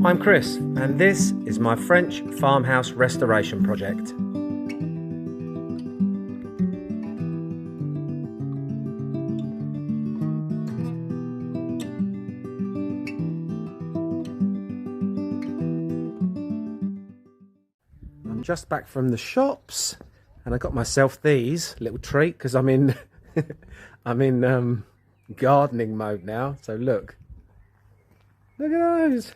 I'm Chris, and this is my French farmhouse restoration project. I'm just back from the shops, and I got myself these little treat because I'm in gardening mode now. So look at those.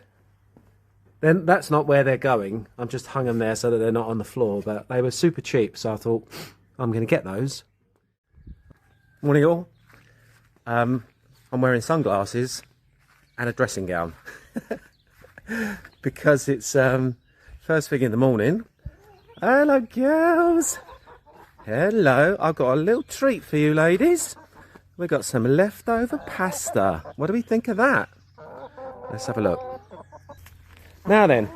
Then that's not where they're going. I've just hung them there so that they're not on the floor, but they were super cheap, so I thought I'm going to get those. Morning all. I'm wearing sunglasses and a dressing gown because it's first thing in the morning. Hello girls. Hello. I've got a little treat for you ladies. We've got some leftover pasta. What do we think of that? Let's have a look. Now then,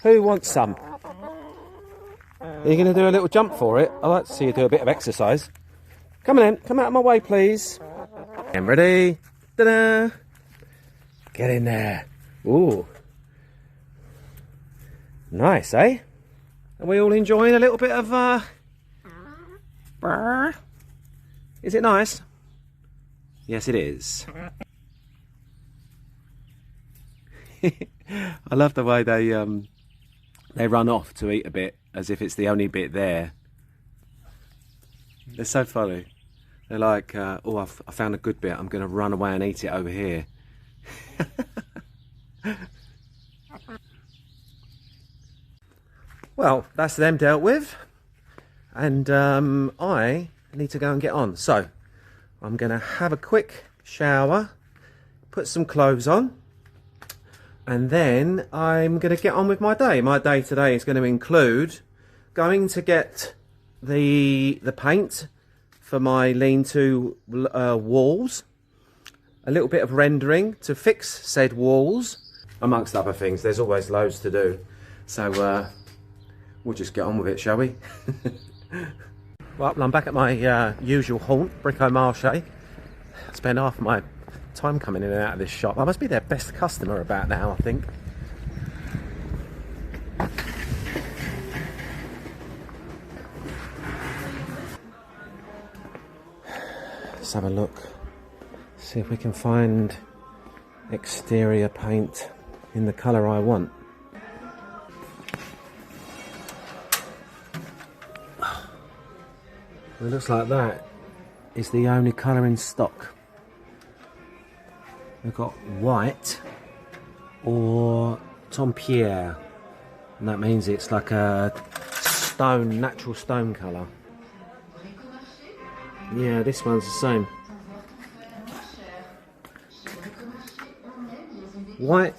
who wants some? Are you going to do a little jump for it? I'd like to see you do a bit of exercise. Come on in, come out of my way please. And ready? Ta-da! Get in there. Ooh. Nice, eh? Are we all enjoying a little bit of Is it nice? Yes it is. I love the way they run off to eat a bit as if it's the only bit there. They're so funny. They're like, oh, I found a good bit. I'm going to run away and eat it over here. Well, that's them dealt with. And I need to go and get on. So I'm going to have a quick shower, put some clothes on. And then I'm going to get on with my day. My day today is going to include going to get the paint for my lean-to walls, a little bit of rendering to fix said walls, amongst other things. There's always loads to do. So we'll just get on with it, shall we? Well, I'm back at my usual haunt, Brico-Marche. I spend half my time coming in and out of this shop. I must be their best customer about now, I think. Let's have a look. See if we can find exterior paint in the colour I want. It looks like that is the only colour in stock. We've got white or Tempera, and that means it's like a stone, natural stone colour. Yeah, this one's the same. White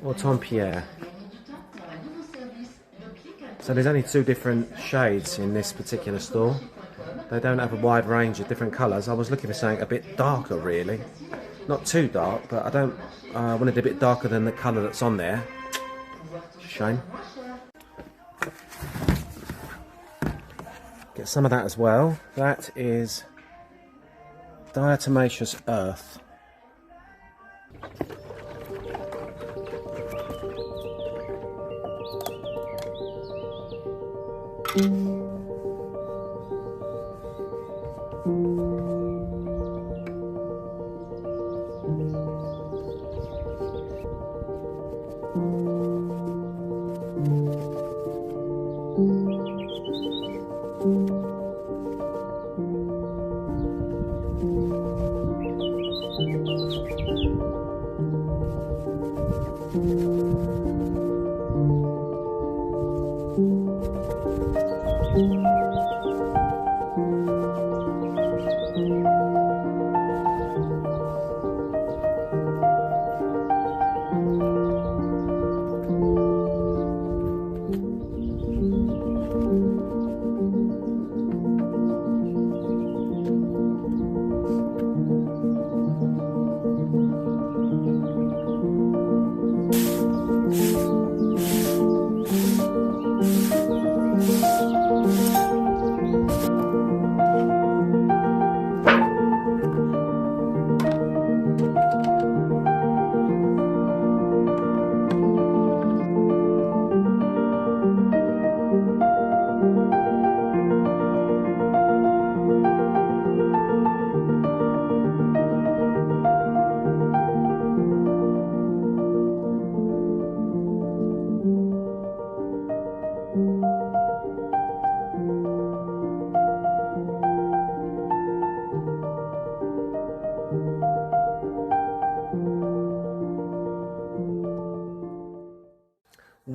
or Tempera. So there's only two different shades in this particular store. They don't have a wide range of different colours. I was looking for something a bit darker really. Not too dark, but I wanted a bit darker than the colour that's on there. Shame. Get some of that as well. That is diatomaceous earth.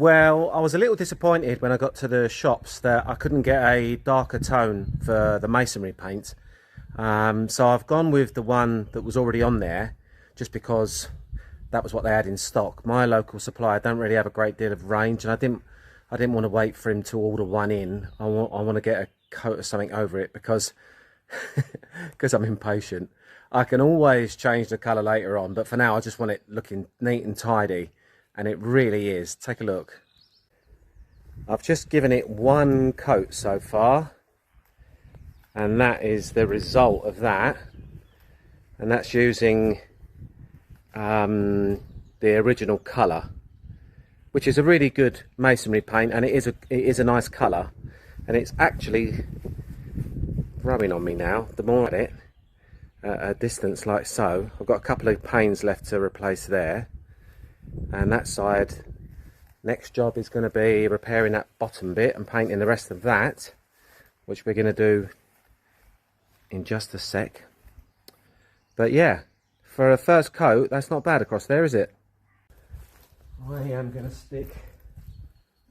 Well, I was a little disappointed when I got to the shops that I couldn't get a darker tone for the masonry paint. So I've gone with the one that was already on there, just because that was what they had in stock. My local supplier don't really have a great deal of range, and I didn't want to wait for him to order one in. I want to get a coat of something over it because because I'm impatient. I can always change the colour later on, but for now I just want it looking neat and tidy, and it really is. Take a look. I've just given it one coat so far, and that is the result of that, and that's using the original colour, which is a really good masonry paint, and it is a nice colour, and it's actually rubbing on me now the more at it at a distance like so. I've got a couple of panes left to replace there, and that side, next job is going to be repairing that bottom bit and painting the rest of that, which we're going to do in just a sec. But yeah, for a first coat, that's not bad across there, is it? I am going to stick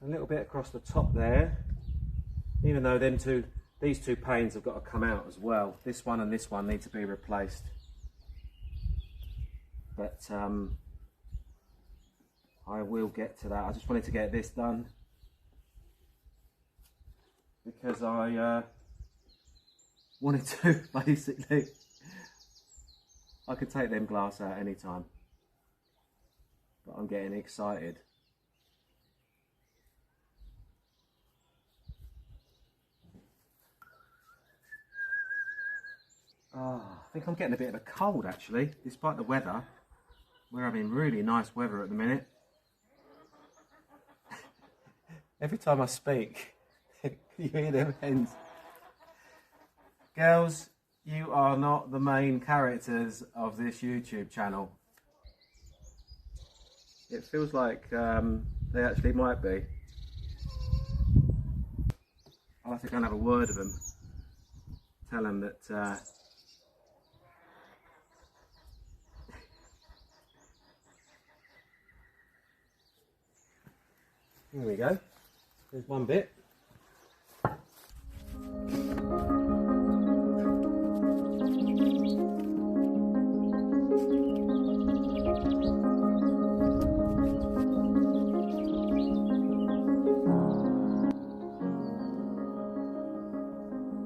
a little bit across the top there, even though these two panes have got to come out as well. This one and this one need to be replaced. But I will get to that. I just wanted to get this done because I wanted to, basically. I could take them glass out anytime, but I'm getting excited. Oh, I think I'm getting a bit of a cold actually, despite the weather. We're having really nice weather at the minute. Every time I speak, you hear them hens. Girls, you are not the main characters of this YouTube channel. It feels like they actually might be. I'll have to go and have a word with them. Tell them that here we go. There's one bit.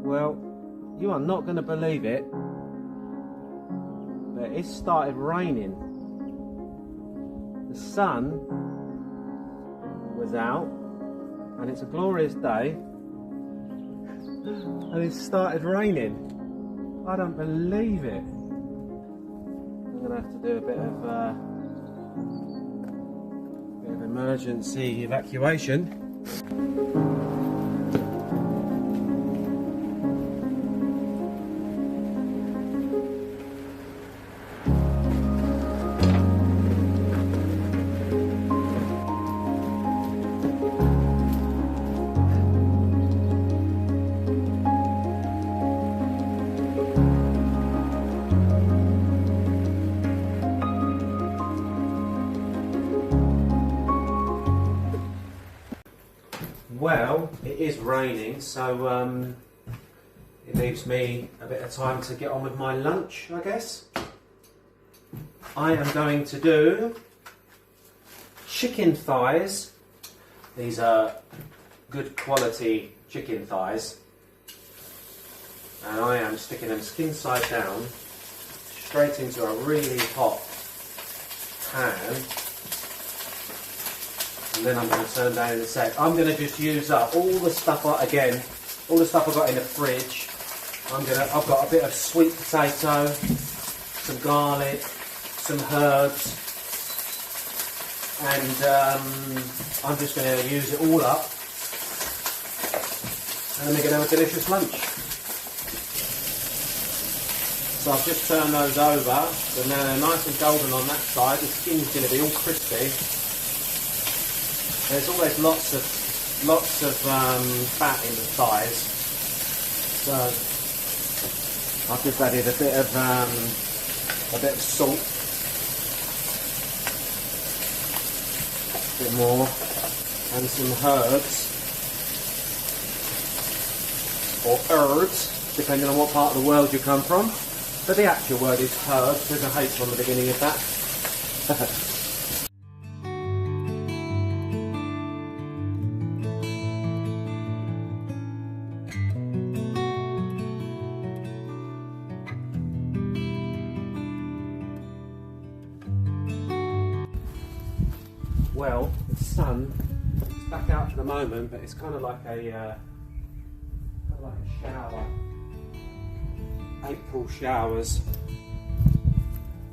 Well, you are not going to believe it, but it started raining. The sun was out, and it's a glorious day, and it started raining. I don't believe it. I'm going to have to do a bit of emergency evacuation. Well, it is raining, so it leaves me a bit of time to get on with my lunch, I guess. I am going to do chicken thighs. These are good quality chicken thighs, and I am sticking them skin side down straight into a really hot pan. And then I'm going to turn down in a sec. I'm going to just use up all the stuff, all the stuff I've got in the fridge. I've got a bit of sweet potato, some garlic, some herbs, and I'm just going to use it all up. And then we're going to have a delicious lunch. So I've just turned those over, so now they're nice and golden on that side. The skin's going to be all crispy. There's always lots of fat in the thighs, so I've just added a bit of salt, a bit more, and some herbs, or herbs, depending on what part of the world you come from. But the actual word is herbs, there's a H on the beginning of that. Well, the sun is back out for the moment, but it's kind of like a shower. April showers,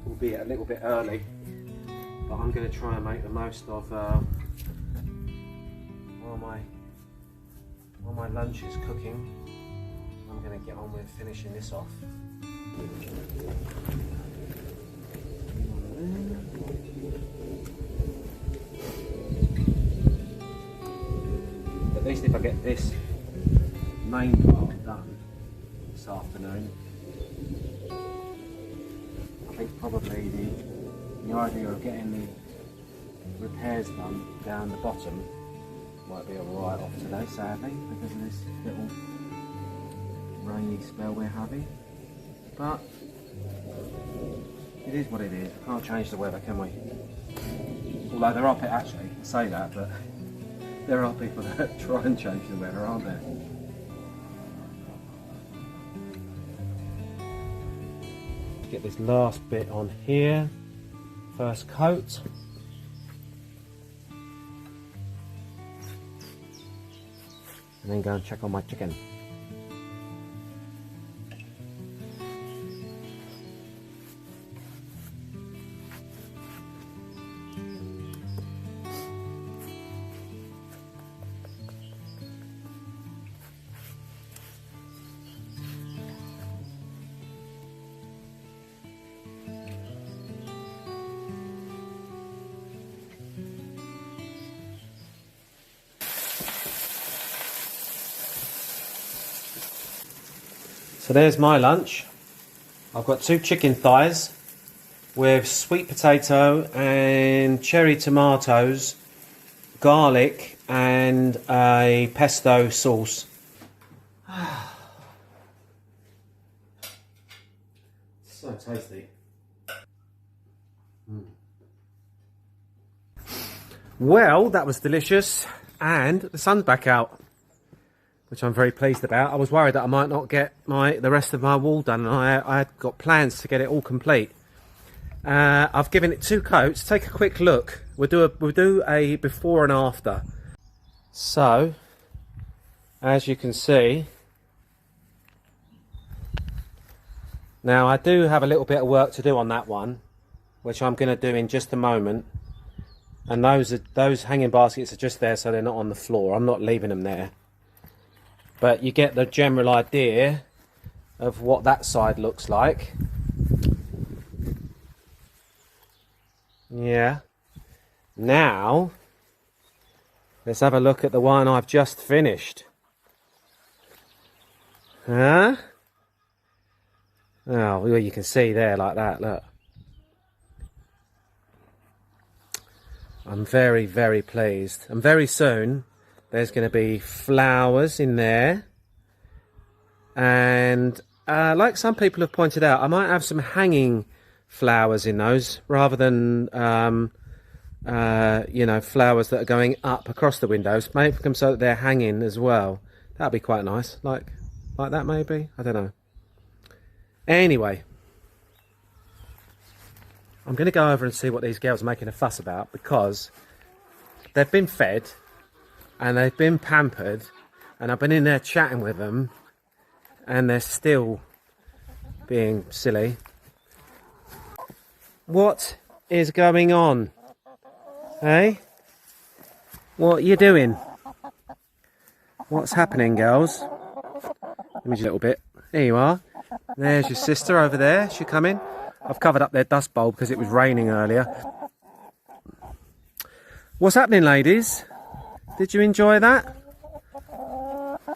albeit a little bit early, but I'm going to try and make the most of while my lunch is cooking. I'm going to get on with finishing this off. At least if I get this main part done this afternoon, I think probably the idea of getting the repairs done down the bottom might be a write-off today, sadly, because of this little rainy spell we're having. But it is what it is. We can't change the weather, can we? Although there are people, actually, I say that, but there are people that try and change the weather, aren't there? Get this last bit on here, first coat. And then go and check on my chicken. So there's my lunch. I've got 2 chicken thighs with sweet potato and cherry tomatoes, garlic and a pesto sauce. So tasty. Well, that was delicious, and the sun's back out, which I'm very pleased about. I was worried that I might not get the rest of my wall done, and I had got plans to get it all complete. I've given it 2 coats. Take a quick look. We'll do a before and after. So, as you can see, now I do have a little bit of work to do on that one, which I'm going to do in just a moment. And those hanging baskets are just there so they're not on the floor. I'm not leaving them there. But you get the general idea of what that side looks like. Yeah. Now, let's have a look at the one I've just finished. Huh? Oh, well, you can see there like that, look. I'm very, very pleased. And very soon, there's going to be flowers in there. And like some people have pointed out, I might have some hanging flowers in those rather than, you know, flowers that are going up across the windows. Make them so that they're hanging as well. That'd be quite nice. Like that maybe? I don't know. Anyway, I'm going to go over and see what these girls are making a fuss about, because they've been fed and they've been pampered, and I've been in there chatting with them, and they're still being silly. What is going on? Hey? What are you doing? What's happening, girls? Let me just a little bit. There you are. There's your sister over there. She come in. I've covered up their dust bowl because it was raining earlier. What's happening, ladies? Did you enjoy that?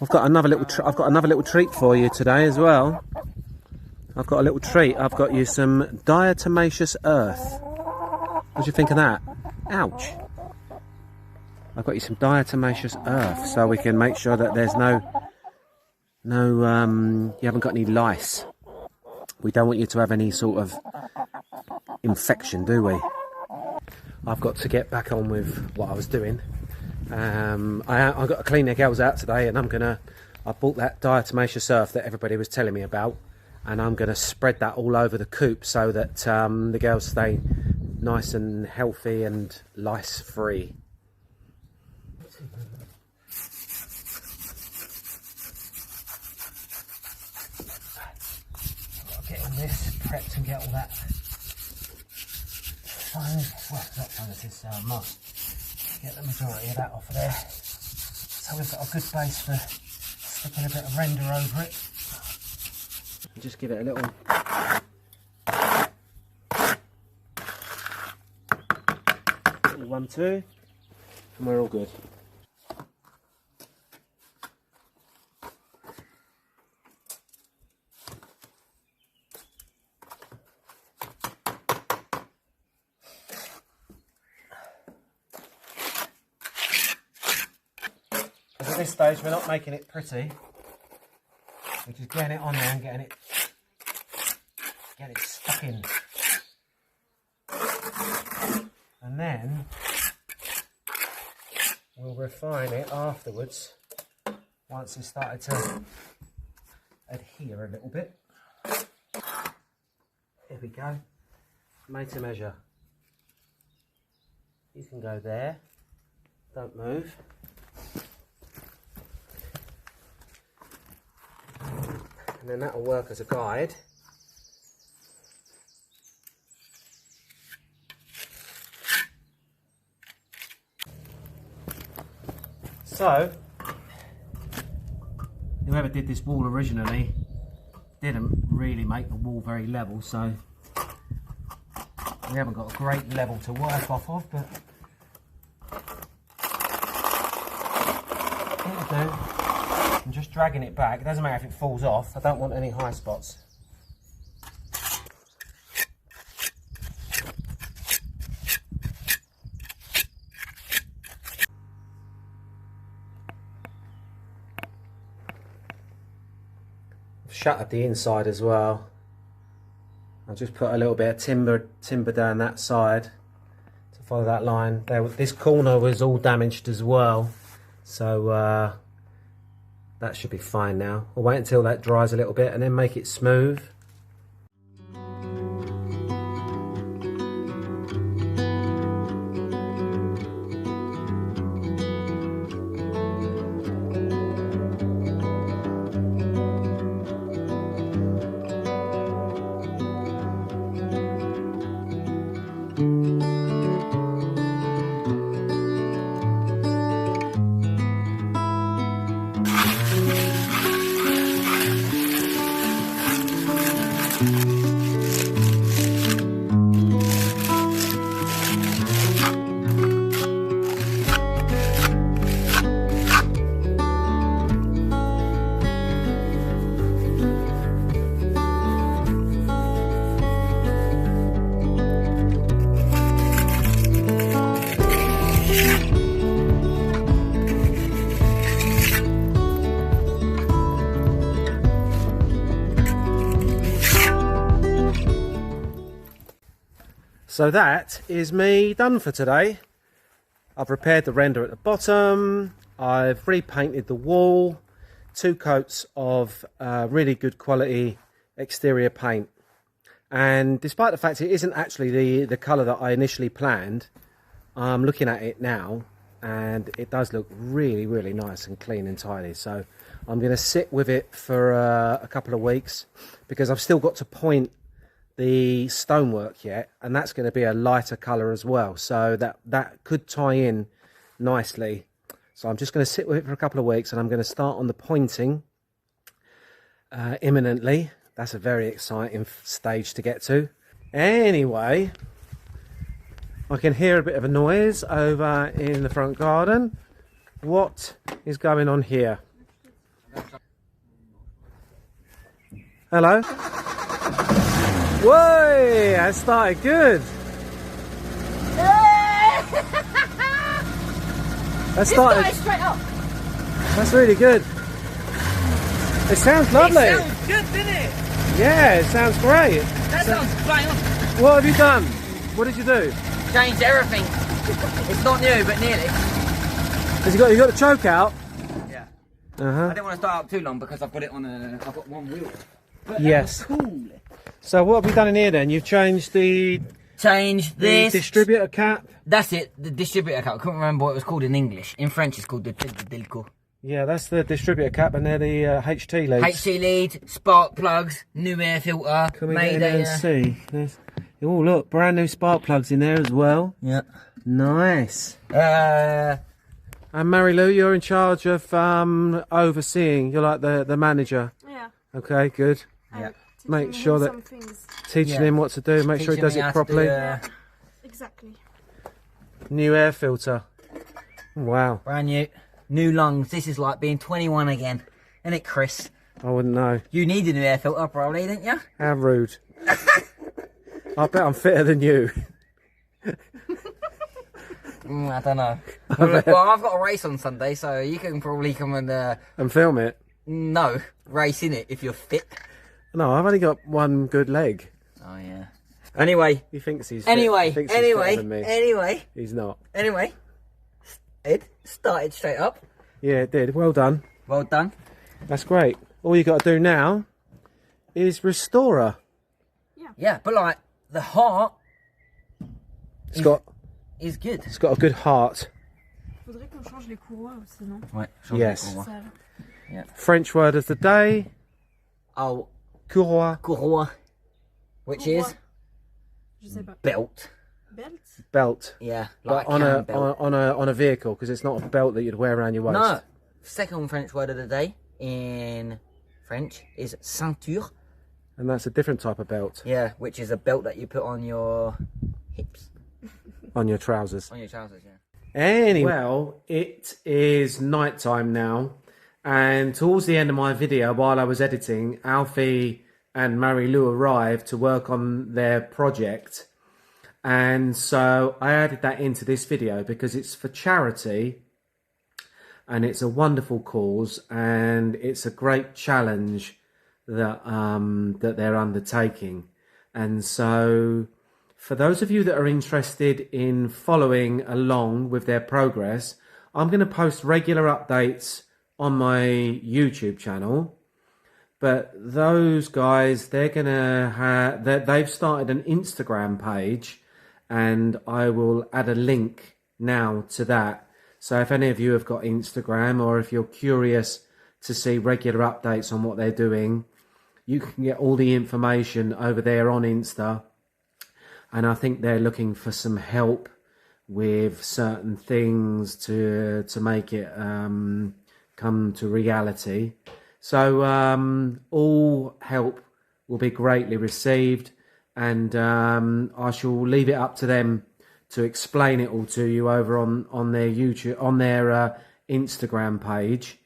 I've got another little treat for you today as well. I've got a little treat. I've got you some diatomaceous earth. What do you think of that? Ouch. I've got you some diatomaceous earth so we can make sure that there's you haven't got any lice. We don't want you to have any sort of infection, do we? I've got to get back on with what I was doing. I've got to clean the girls out today, and I bought that diatomaceous earth that everybody was telling me about, and I'm going to spread that all over the coop so that the girls stay nice and healthy and lice free. Getting this prepped and get all that fungus, well not fungus, it's moss. Get the majority of that off of there. So we've got a good base for sticking a bit of render over it. And just give it a little little 1-2 and we're all good. At this stage we're not making it pretty, we're just getting it on there and getting it stuck in, and then we'll refine it afterwards once it's started to adhere a little bit. Here we go, made to measure. You can go there, don't move. And then that'll work as a guide. So, whoever did this wall originally didn't really make the wall very level, so we haven't got a great level to work off of, but it'll do. I'm just dragging it back. It doesn't matter if it falls off. I don't want any high spots. I've shuttered the inside as well. I'll just put a little bit of timber down that side to follow that line. This corner was all damaged as well, so that should be fine now. We'll wait until that dries a little bit and then make it smooth. So that is me done for today. I've repaired the render at the bottom, I've repainted the wall, 2 coats of really good quality exterior paint, and despite the fact it isn't actually the colour that I initially planned, I'm looking at it now and it does look really, really nice and clean and tidy. So I'm going to sit with it for a couple of weeks because I've still got to point the stonework yet, and that's going to be a lighter colour as well, so that could tie in nicely. So I'm just going to sit with it for a couple of weeks and I'm going to start on the pointing imminently. That's a very exciting stage to get to. Anyway, I can hear a bit of a noise over in the front garden. What is going on here? Hello? Whoa, that started good. That started straight up. That's really good. It sounds lovely. It sounds good, doesn't it? Yeah, it sounds great. That sounds flying on. What have you done? What did you do? Changed everything. It's not new, but nearly. Has you got the choke out? Yeah. Uh-huh. I didn't want to start up too long because I've got it on I've got one wheel. But yes. Cool. So what have you done in here then? You've changed the this distributor cap. That's it, the distributor cap. I couldn't remember what it was called in English. In French it's called the Dilco. Yeah, that's the distributor cap, and they're the HT leads. HT lead, spark plugs, new air filter. Can we get in there and see? Oh look, brand new spark plugs in there as well. Yeah. Nice. And Mary Lou, you're in charge of overseeing. You're like the manager. Yeah. Okay, good. Yeah. Make sure that teaching him what to do. Make sure he does it properly. Exactly. New air filter. Wow. Brand new. New lungs. This is like being 21 again. Isn't it, Chris? I wouldn't know. You need a new air filter probably, didn't you? How rude. I bet I'm fitter than you. I don't know. Well, I've got a race on Sunday, so you can probably come and film it. No, race in it if you're fit. No, I've only got one good leg. Oh yeah. Anyway. He thinks he's anyway. fit. He thinks he's fitter than me. Anyway. He's not. Anyway. It started straight up. Yeah, it did. Well done. Well done. That's great. All you got to do now is restore her. Yeah. Yeah, but like the heart It's got good. It's got a good heart. Faudrait qu'on change les courroies aussi, non? Ouais, yes. Yeah. French word of the day. Oh, Courroie. courroie, which is Je sais pas. belt. Belt? Belt. Yeah, But like on a vehicle, because it's not a belt that you'd wear around your waist. No. Second French word of the day in French is ceinture. And that's a different type of belt. Yeah, which is a belt that you put on your hips. On your trousers. On your trousers, yeah. Anyway, well, it is night time now, and towards the end of my video, while I was editing, Alfie and Mary Lou arrived to work on their project, and so I added that into this video because it's for charity, and it's a wonderful cause, and it's a great challenge that that they're undertaking, and so for those of you that are interested in following along with their progress, I'm going to post regular updates on my YouTube channel. But those guys, they're going to have, they've started an Instagram page, and I will add a link now to that. So if any of you have got Instagram, or if you're curious to see regular updates on what they're doing, you can get all the information over there on Insta. And I think they're looking for some help with certain things to make it come to reality. So all help will be greatly received, and I shall leave it up to them to explain it all to you over on their YouTube, on their Instagram page.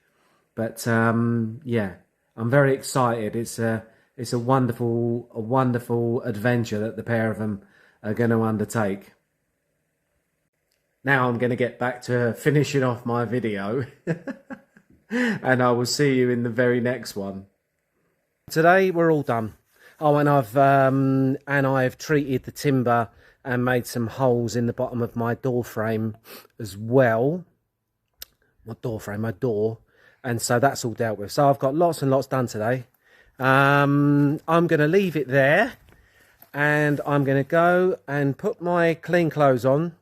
But yeah, I'm very excited. It's a wonderful adventure that the pair of them are going to undertake. Now I'm going to get back to finishing off my video and I will see you in the very next one. Today we're all done. Oh, and I've treated the timber and made some holes in the bottom of my door frame as well. My door. And so that's all dealt with. So I've got lots and lots done today. I'm going to leave it there. And I'm going to go and put my clean clothes on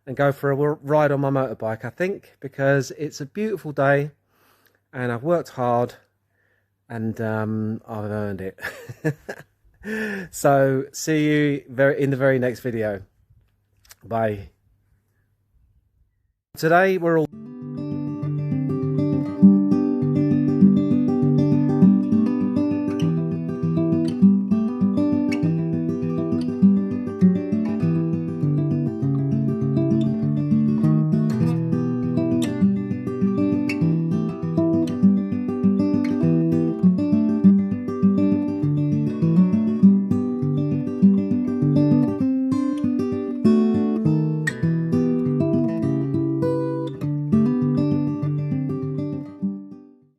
and go for a ride on my motorbike, I think, because it's a beautiful day and I've worked hard and I've earned it. So see you in the very next video. Bye. Today we're all...